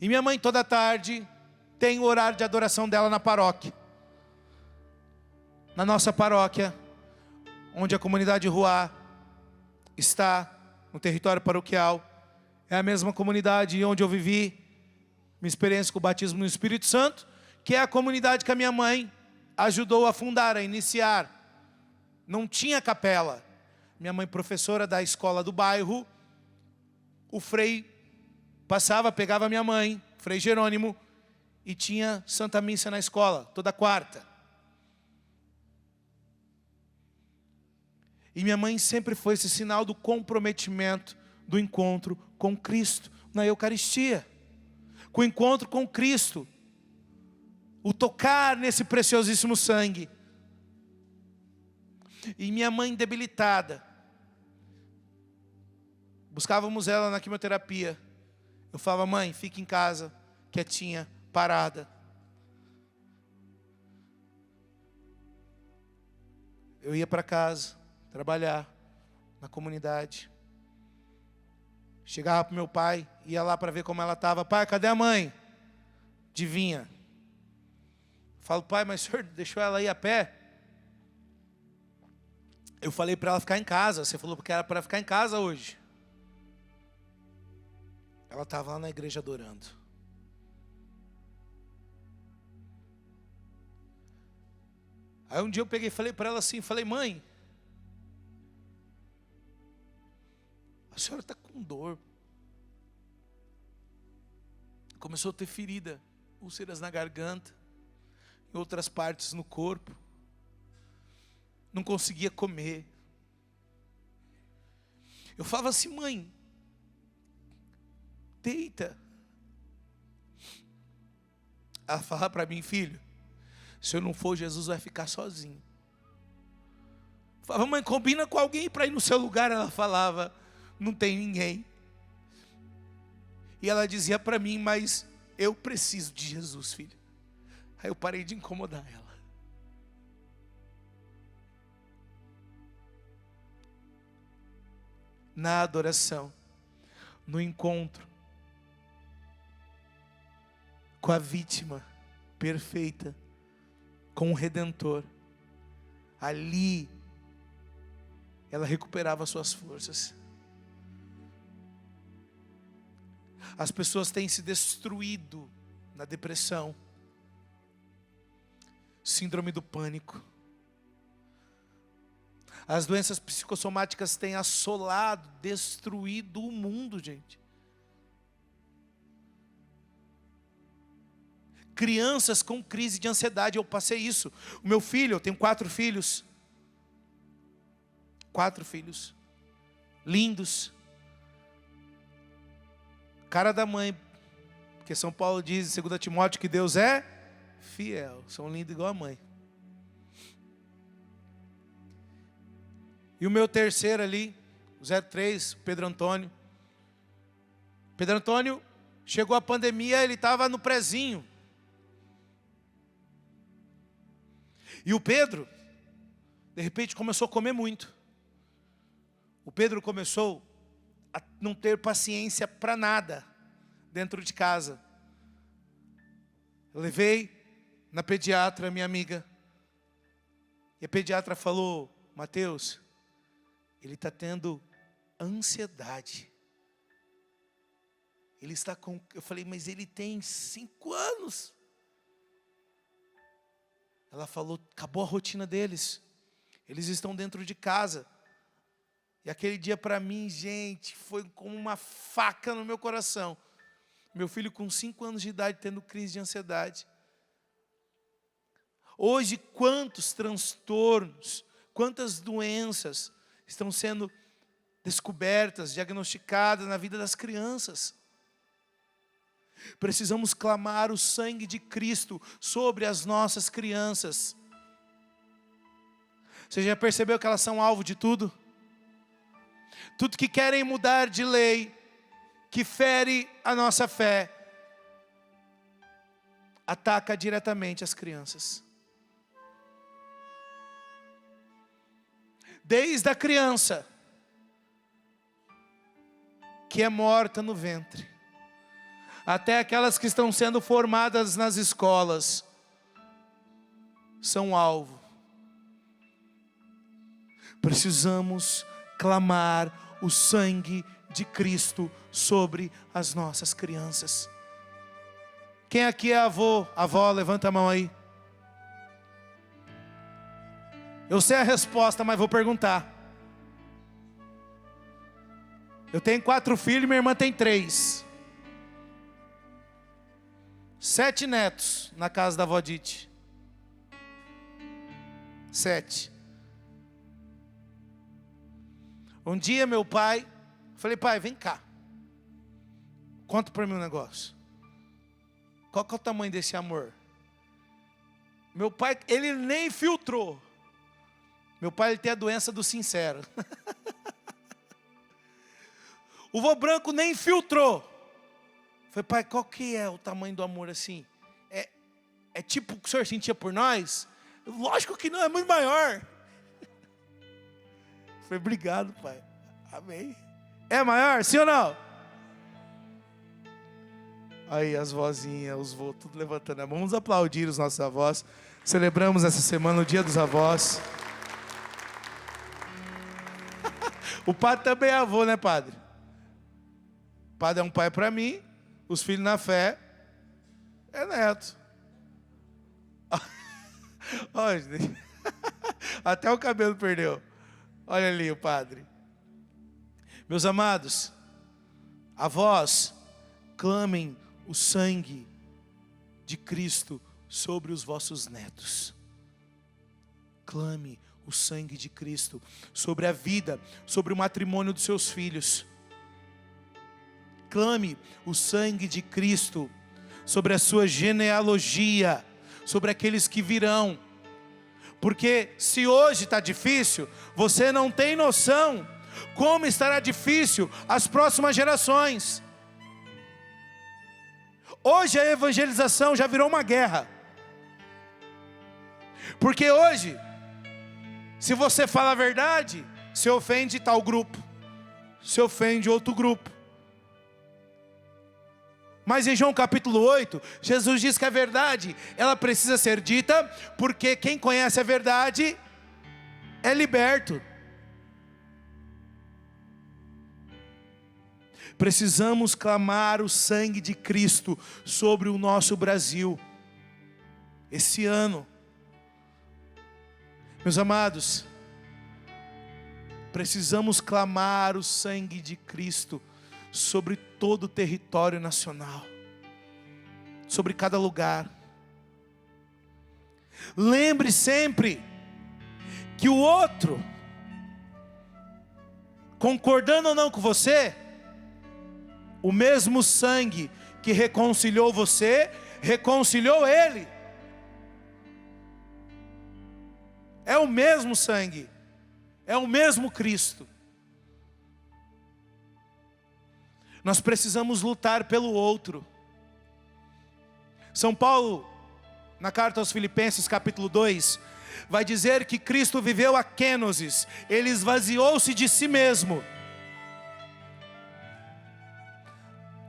E minha mãe toda tarde tem o horário de adoração dela na paróquia. Na nossa paróquia, onde a comunidade Ruá está, no território paroquial, é a mesma comunidade onde eu vivi minha experiência com o batismo no Espírito Santo, que é a comunidade que a minha mãe ajudou a fundar, a iniciar. Não tinha capela. Minha mãe, professora da escola do bairro, o frei passava, pegava minha mãe, Frei Jerônimo, e tinha Santa Missa na escola, toda quarta. E minha mãe sempre foi esse sinal do comprometimento, do encontro com Cristo, na Eucaristia. Com o encontro com Cristo, o tocar nesse preciosíssimo sangue. E minha mãe debilitada, buscávamos ela na quimioterapia. Eu falava: mãe, fica em casa, quietinha, parada. Eu ia para casa, trabalhar na comunidade. Chegava para meu pai, ia lá para ver como ela estava. Pai, cadê a mãe? Adivinha. Falo: pai, mas o senhor deixou ela ir a pé? Eu falei para ela ficar em casa. Você falou que era para ficar em casa hoje. Ela estava lá na igreja adorando. Aí um dia eu peguei e falei para ela assim, falei: mãe, a senhora está com dor. Começou a ter ferida úlceras na garganta, em outras partes no corpo. Não conseguia comer. Eu falava assim: mãe, deita. Ela falava para mim: filho, se eu não for, Jesus vai ficar sozinho. Eu falava: mãe, combina com alguém para ir no seu lugar. Ela falava: não tem ninguém. E ela dizia para mim: mas eu preciso de Jesus, filho. Aí eu parei de incomodar ela. Na adoração, no encontro com a vítima perfeita, com o Redentor, ali ela recuperava suas forças. As pessoas têm se destruído na depressão, síndrome do pânico. As doenças psicossomáticas têm assolado, destruído o mundo, gente. Crianças com crise de ansiedade, eu passei isso. O meu filho, eu tenho 4 filhos. 4 filhos. Lindos. Cara da mãe. Porque São Paulo diz em 2 Timóteo que Deus é fiel. São lindos igual a mãe. E o meu terceiro ali, o 03, Pedro Antônio. Pedro Antônio, chegou a pandemia, ele estava no prezinho. E o Pedro, de repente, começou a comer muito. O Pedro começou a não ter paciência para nada dentro de casa. Eu levei na pediatra, minha amiga. E a pediatra falou: Mateus, ele está tendo ansiedade. Ele está com... Eu falei: mas ele tem 5 anos. Ela falou: acabou a rotina deles. Eles estão dentro de casa. E aquele dia para mim, gente, foi como uma faca no meu coração. Meu filho com 5 anos de idade tendo crise de ansiedade. Hoje, quantos transtornos, quantas doenças estão sendo descobertas, diagnosticadas na vida das crianças. Precisamos clamar o sangue de Cristo sobre as nossas crianças. Você já percebeu que elas são alvo de tudo? Tudo que querem mudar de lei, que fere a nossa fé, ataca diretamente as crianças. Desde a criança que é morta no ventre, até aquelas que estão sendo formadas nas escolas, são alvo. Precisamos clamar o sangue de Cristo sobre as nossas crianças. Quem aqui é avô? Avó, levanta a mão aí. Eu sei a resposta, mas vou perguntar. Eu tenho 4 filhos, minha irmã tem 3. 7 netos na casa da avó Dite. 7. Um dia meu pai, falei: pai, vem cá. Conta para mim um negócio. Qual que é o tamanho desse amor? Meu pai, ele nem filtrou. Meu pai, ele tem a doença do sincero. O vô branco nem filtrou. Falei: pai, qual que é o tamanho do amor assim? É tipo o que o senhor sentia por nós? Lógico que não, é muito maior. Falei: obrigado, pai. Amém. É maior, sim ou não? Aí as vozinhas, os vô, tudo levantando a mão. Vamos aplaudir os nossos avós. Celebramos essa semana o Dia dos Avós. O padre também é avô, né, padre? O padre é um pai para mim. Os filhos na fé é neto. Olha, até o cabelo perdeu. Olha ali o padre. Meus amados, avós, clamem o sangue de Cristo sobre os vossos netos. Clame o sangue de Cristo sobre a vida, sobre o matrimônio dos seus filhos. Clame o sangue de Cristo sobre a sua genealogia, sobre aqueles que virão. Porque se hoje está difícil, você não tem noção como estará difícil as próximas gerações. Hoje a evangelização já virou uma guerra. Porque hoje, se você fala a verdade, se ofende tal grupo, se ofende outro grupo. Mas em João capítulo 8, Jesus diz que a verdade, ela precisa ser dita, porque quem conhece a verdade é liberto. Precisamos clamar o sangue de Cristo sobre o nosso Brasil, esse ano. Meus amados, precisamos clamar o sangue de Cristo sobre todo o território nacional, sobre cada lugar. Lembre sempre que o outro, concordando ou não com você, o mesmo sangue que reconciliou você, reconciliou ele. É o mesmo sangue, é o mesmo Cristo. Nós precisamos lutar pelo outro. São Paulo, na carta aos Filipenses capítulo 2, vai dizer que Cristo viveu a kenosis, ele esvaziou-se de si mesmo,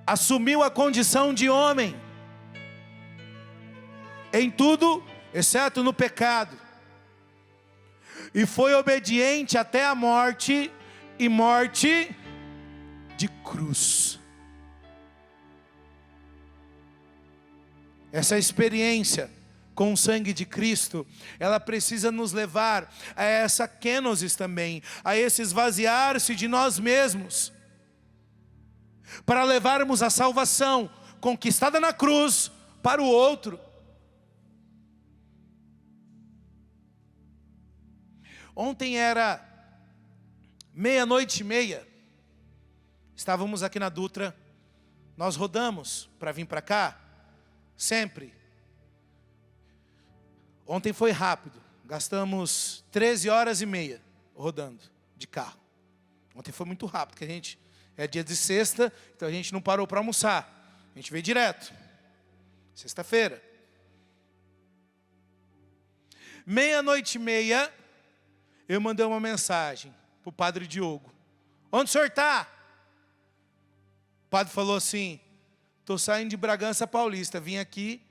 assumiu a condição de homem, em tudo, exceto no pecado, e foi obediente até a morte, e morte de cruz. Essa experiência com o sangue de Cristo, ela precisa nos levar a essa kenosis também, a esse esvaziar-se de nós mesmos, para levarmos a salvação conquistada na cruz para o outro. Ontem era 00:30, estávamos aqui na Dutra, nós rodamos para vir para cá, sempre. Ontem foi rápido, gastamos 13h30 rodando de carro. Ontem foi muito rápido, porque é dia de sexta, então a gente não parou para almoçar, a gente veio direto, sexta-feira. 00:30, eu mandei uma mensagem para o Padre Diogo: onde o senhor está? O padre falou assim: estou saindo de Bragança Paulista, vim aqui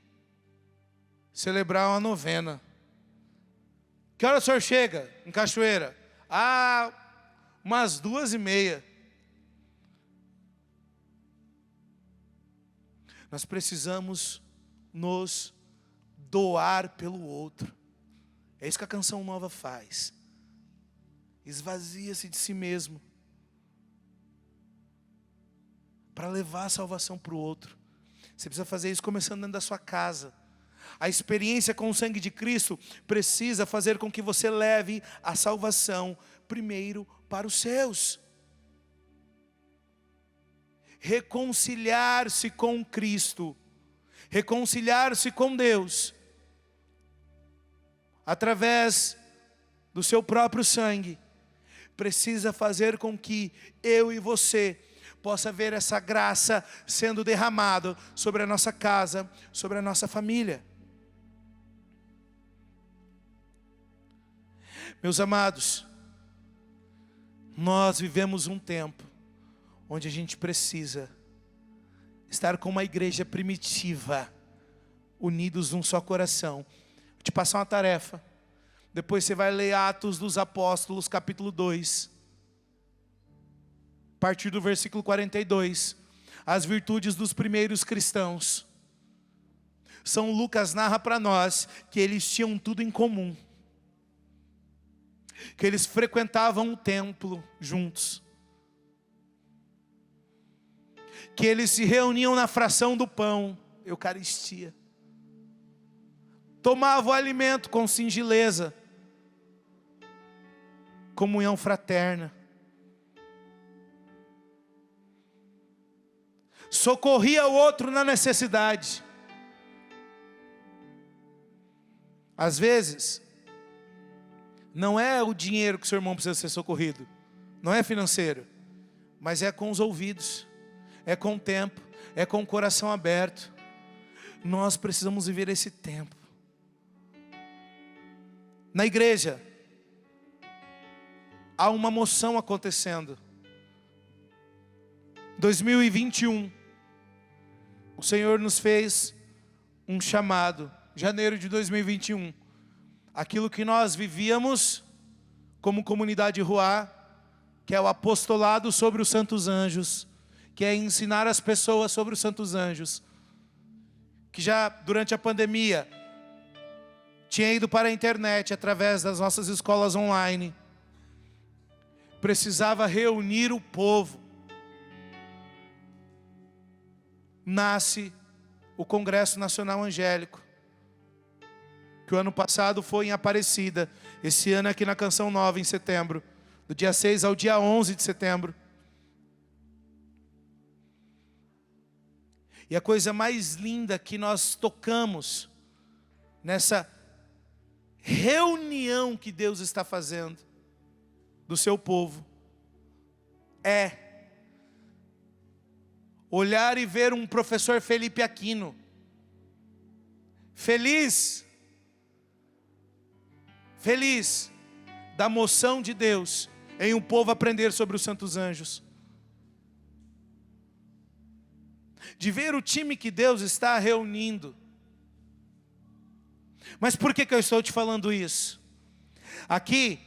celebrar uma novena. Que hora o senhor chega em Cachoeira? Umas 2h30. Nós precisamos nos doar pelo outro. É isso que a Canção Nova faz. Esvazia-se de si mesmo para levar a salvação para o outro. Você precisa fazer isso começando dentro da sua casa. A experiência com o sangue de Cristo precisa fazer com que você leve a salvação primeiro para os seus. Reconciliar-se com Cristo, reconciliar-se com Deus, através do seu próprio sangue, precisa fazer com que eu e você possa ver essa graça sendo derramada sobre a nossa casa, sobre a nossa família. Meus amados, nós vivemos um tempo onde a gente precisa estar com uma igreja primitiva, unidos num só coração. Vou te passar uma tarefa. Depois você vai ler Atos dos Apóstolos, capítulo 2. A partir do versículo 42. As virtudes dos primeiros cristãos. São Lucas narra para nós que eles tinham tudo em comum. Que eles frequentavam o templo juntos. Que eles se reuniam na fração do pão, Eucaristia. tomava o alimento com singeleza, comunhão fraterna, socorria o outro na necessidade. Às vezes, não é o dinheiro que o seu irmão precisa ser socorrido, não é financeiro, mas é com os ouvidos, é com o tempo, é com o coração aberto. Nós precisamos viver esse tempo. Na igreja, há uma moção acontecendo. 2021, o Senhor nos fez um chamado, janeiro de 2021. Aquilo que nós vivíamos como comunidade Ruá, que é o apostolado sobre os santos anjos, que é ensinar as pessoas sobre os santos anjos, que já durante a pandemia tinha ido para a internet através das nossas escolas online, precisava reunir o povo. Nasce o Congresso Nacional Angélico, que o ano passado foi em Aparecida, esse ano aqui na Canção Nova, em setembro, do dia 6 ao dia 11 de setembro. E a coisa mais linda que nós tocamos nessa reunião que Deus está fazendo do seu povo é olhar e ver um professor Felipe Aquino, feliz da moção de Deus em um povo aprender sobre os santos anjos, de ver o time que Deus está reunindo. Mas por que eu estou te falando isso? Aqui,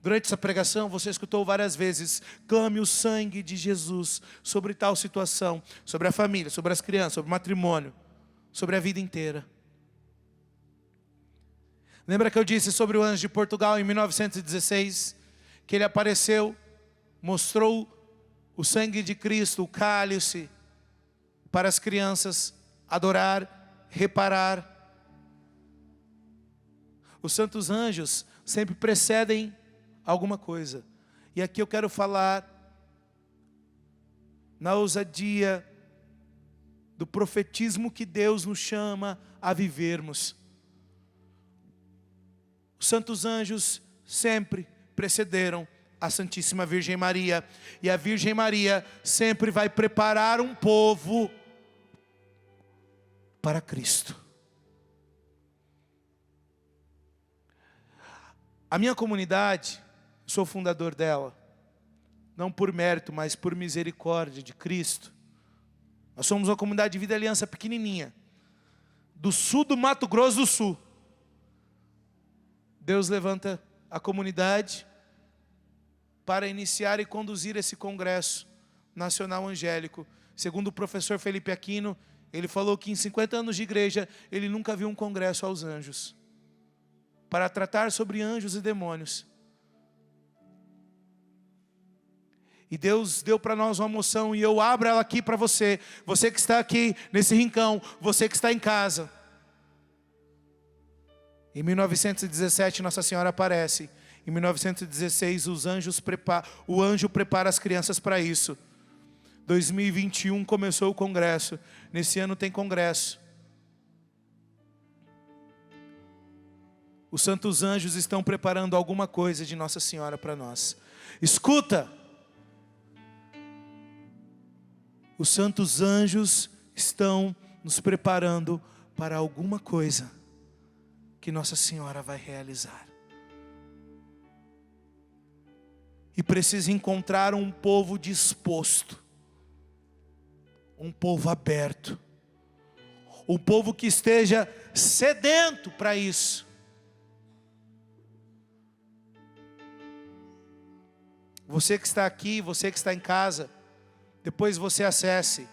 durante essa pregação, você escutou várias vezes: clame o sangue de Jesus sobre tal situação, sobre a família, sobre as crianças, sobre o matrimônio, sobre a vida inteira. Lembra que eu disse sobre o anjo de Portugal em 1916? Que ele apareceu, mostrou o sangue de Cristo, o cálice, para as crianças adorar, reparar. Os santos anjos sempre precedem alguma coisa. E aqui eu quero falar na ousadia do profetismo que Deus nos chama a vivermos. Os santos anjos sempre precederam a Santíssima Virgem Maria. E a Virgem Maria sempre vai preparar um povo para Cristo. A minha comunidade, sou fundador dela, não por mérito, mas por misericórdia de Cristo. Nós somos uma comunidade de Vida e Aliança pequenininha, do sul do Mato Grosso do Sul. Deus levanta a comunidade para iniciar e conduzir esse Congresso Nacional Angélico. Segundo o professor Felipe Aquino, ele falou que em 50 anos de igreja, ele nunca viu um congresso aos anjos, para tratar sobre anjos e demônios. E Deus deu para nós uma moção, e eu abro ela aqui para você. Você que está aqui nesse rincão, você que está em casa. Em 1917 Nossa Senhora aparece. Em 1916 o anjo prepara as crianças para isso. 2021 começou o congresso. Nesse ano tem congresso. Os santos anjos estão preparando alguma coisa de Nossa Senhora para nós. Escuta! Os santos anjos estão nos preparando para alguma coisa que Nossa Senhora vai realizar. E precisa encontrar um povo disposto, um povo aberto, um povo que esteja sedento para isso. Você que está aqui, você que está em casa, depois você acesse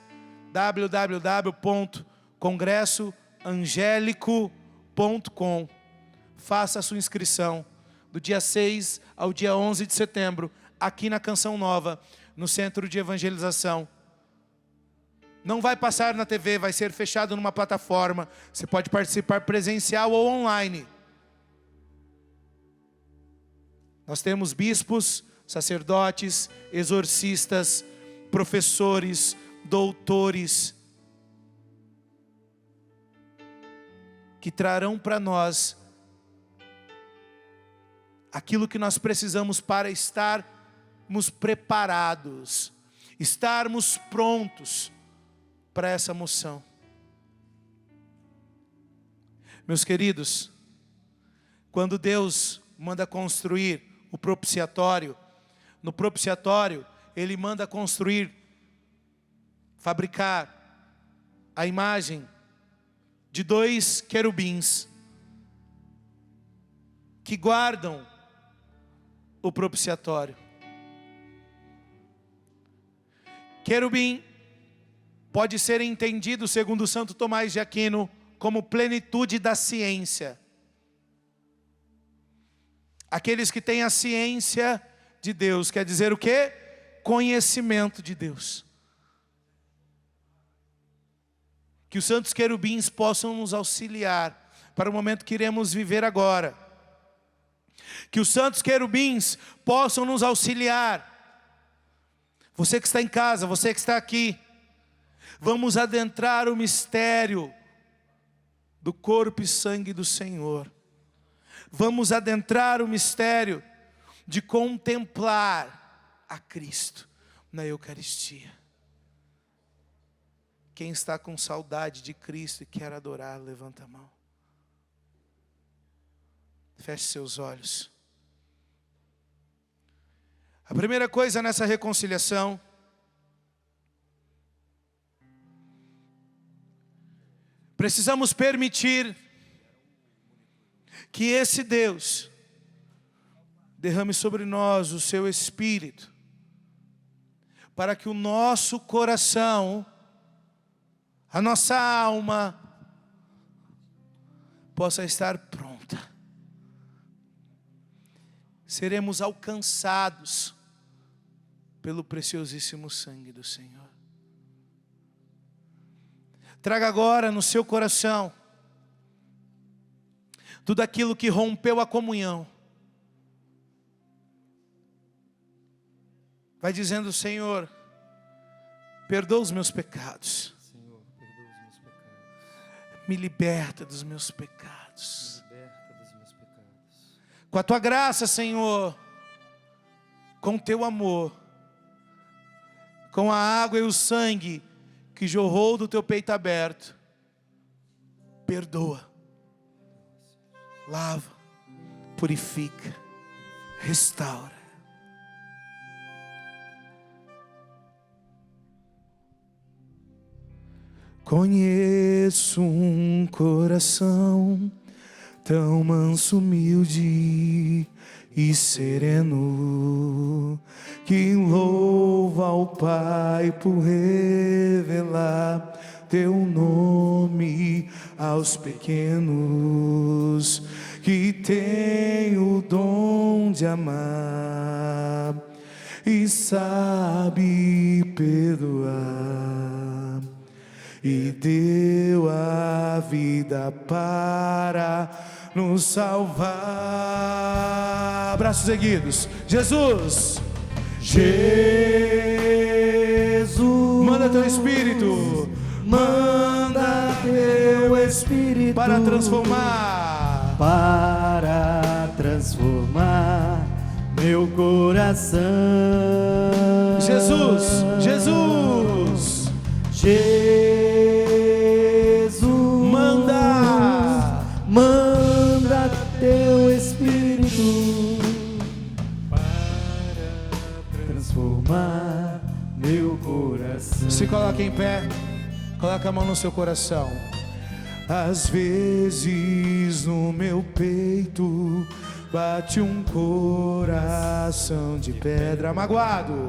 www.congressoangélico.com. Faça a sua inscrição do dia 6 ao dia 11 de setembro, aqui na Canção Nova, no Centro de Evangelização. Não vai passar na TV, vai ser fechado numa plataforma. Você pode participar presencial ou online. Nós temos bispos, sacerdotes, exorcistas, professores, doutores, que trarão para nós aquilo que nós precisamos para estarmos preparados, estarmos prontos para essa moção. Meus queridos, quando Deus manda construir o propiciatório, no propiciatório Ele manda construir, fabricar a imagem de 2 querubins que guardam o propiciatório. Querubim pode ser entendido, segundo Santo Tomás de Aquino, como plenitude da ciência. Aqueles que têm a ciência de Deus, quer dizer o quê? Conhecimento de Deus. Que os santos querubins possam nos auxiliar para o momento que iremos viver agora. Que os santos querubins possam nos auxiliar. Você que está em casa, você que está aqui, vamos adentrar o mistério do corpo e sangue do Senhor. Vamos adentrar o mistério de contemplar a Cristo na Eucaristia. Quem está com saudade de Cristo e quer adorar, levanta a mão. Feche seus olhos. A primeira coisa nessa reconciliação, precisamos permitir que esse Deus derrame sobre nós o seu Espírito, para que o nosso coração, a nossa alma, possa estar pronta. Seremos alcançados pelo preciosíssimo sangue do Senhor. Traga agora no seu coração tudo aquilo que rompeu a comunhão. Vai dizendo: Senhor, perdoa os meus pecados. Senhor, perdoa os meus pecados. Me liberta dos meus pecados. Me liberta dos meus pecados. Com a tua graça, Senhor, com o teu amor, com a água e o sangue que jorrou do teu peito aberto, perdoa, lava, purifica, restaura. Conheço um coração tão manso, humilde e sereno, que louva ao Pai por revelar teu nome aos pequenos, que tem o dom de amar e sabe perdoar, e deu a vida para nos salvar. Braços erguidos. Jesus, Jesus, manda teu Espírito, manda teu Espírito para transformar meu coração. Jesus, Jesus, Jesus, manda teu Espírito para transformar meu coração. se coloca em pé, coloca a mão no seu coração. Às vezes no meu peito bate um coração de pedra, magoado,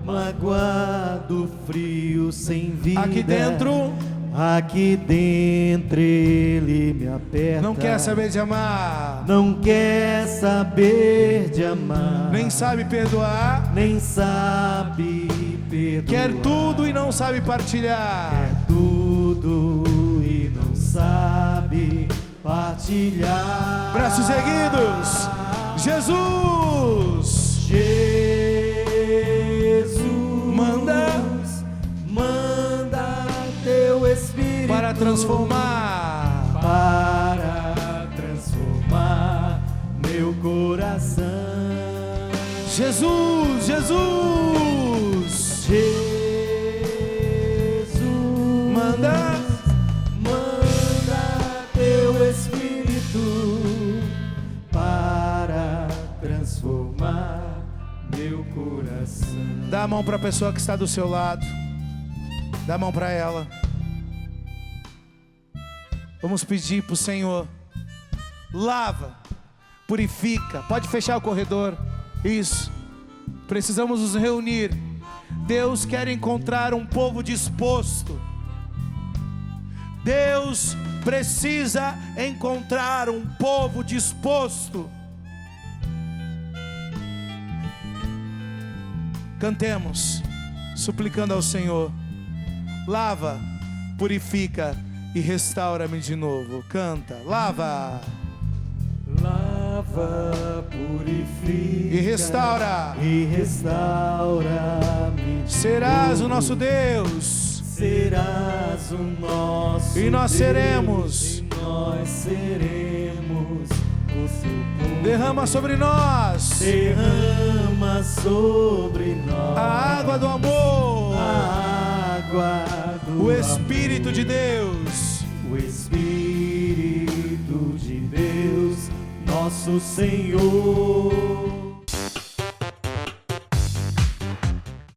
Magoado, frio, sem vida. aqui dentro Aqui dentro ele me aperta. Não quer saber de amar, Não quer saber de amar. nem sabe perdoar, Nem sabe perdoar. quer tudo e não sabe partilhar. Quer tudo e não sabe partilhar. Braços erguidos. Jesus, Jesus, manda teu Espírito para transformar. Meu coração. Jesus, Jesus, Jesus, manda teu Espírito para transformar meu coração. Dá a mão para a pessoa que está do seu lado. Dá a mão para ela. Vamos pedir para o Senhor. Lava, purifica. Pode fechar o corredor. Isso. Precisamos nos reunir. Deus quer encontrar um povo disposto. Deus precisa encontrar um povo disposto. Cantemos, suplicando ao Senhor. Lava, purifica e restaura-me de novo. Canta, lava, Lava, purifica e restaura. e restaura-me. Serás o nosso Deus, Serás o nosso e nós Deus, seremos. e nós seremos o seu povo. Derrama sobre nós Derrama sobre nós a água do amor, a água do o Espírito de Deus. o Espírito de Deus, nosso Senhor.